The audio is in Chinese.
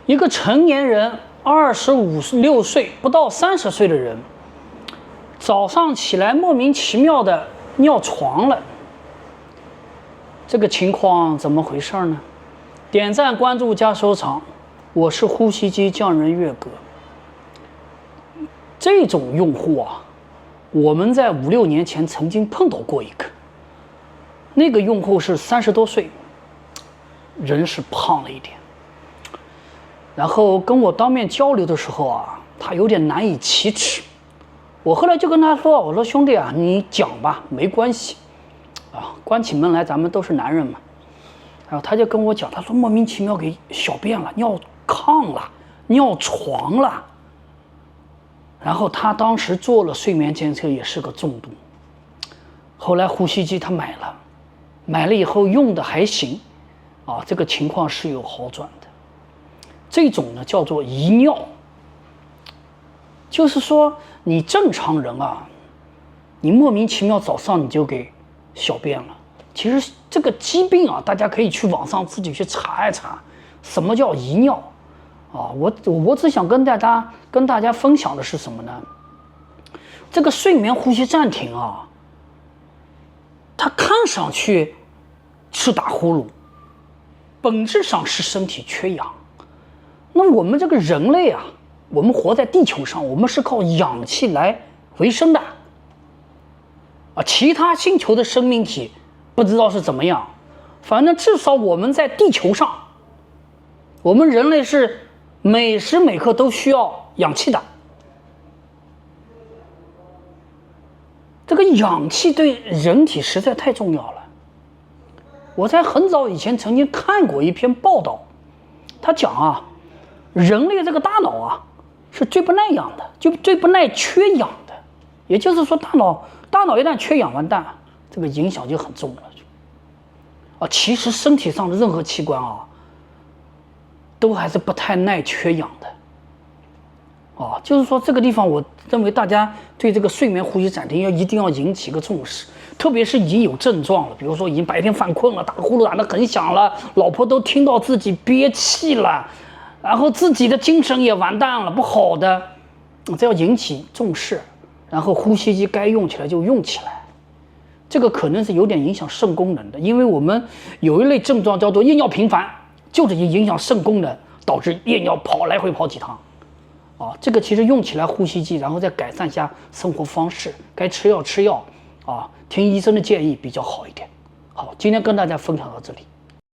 一个成年人，25、6岁不到30岁的人，早上起来莫名其妙的尿床了，这个情况怎么回事呢？点赞、关注加收藏，我是呼吸机匠人岳哥。这种用户啊，我们在5、6年前曾经碰到过一个，那个用户是30多岁，人是胖了一点。然后跟我当面交流的时候啊，他有点难以启齿。我后来就跟他说：“我说兄弟啊，你讲吧，没关系，啊，关起门来咱们都是男人嘛。”然后他就跟我讲，他说莫名其妙给小便了，尿炕了，尿床了。然后他当时做了睡眠监测，也是个重度。后来呼吸机他买了以后用的还行，啊，这个情况是有好转的。这种呢叫做遗尿，就是说你正常人啊，你莫名其妙早上你就给小便了。其实这个疾病啊，大家可以去网上自己去查一查，什么叫遗尿啊？我只想跟大家分享的是什么呢？这个睡眠呼吸暂停啊，它看上去是打呼噜，本质上是身体缺氧。那我们这个人类啊，我们活在地球上，我们是靠氧气来维生的啊。其他星球的生命体不知道是怎么样，反正至少我们在地球上，我们人类是每时每刻都需要氧气的。这个氧气对人体实在太重要了。我在很早以前曾经看过一篇报道，他讲啊，人类这个大脑啊是最不耐氧的，就最不耐缺氧的。也就是说，大脑一旦缺氧，完蛋，这个影响就很重了。啊，其实身体上的任何器官啊，都还是不太耐缺氧的。啊，就是说这个地方，我认为大家对这个睡眠呼吸暂停一定要引起一个重视，特别是已经有症状了，比如说已经白天犯困了，打呼噜打得很响了，老婆都听到自己憋气了。然后自己的精神也完蛋了，不好的，这要引起重视，然后呼吸机该用起来就用起来，这个可能是有点影响肾功能的，因为我们有一类症状叫做夜尿频繁，就是影响肾功能，导致夜尿来回跑几趟，啊，这个其实用起来呼吸机，然后再改善一下生活方式，该吃药吃药，啊，听医生的建议比较好一点。好，今天跟大家分享到这里。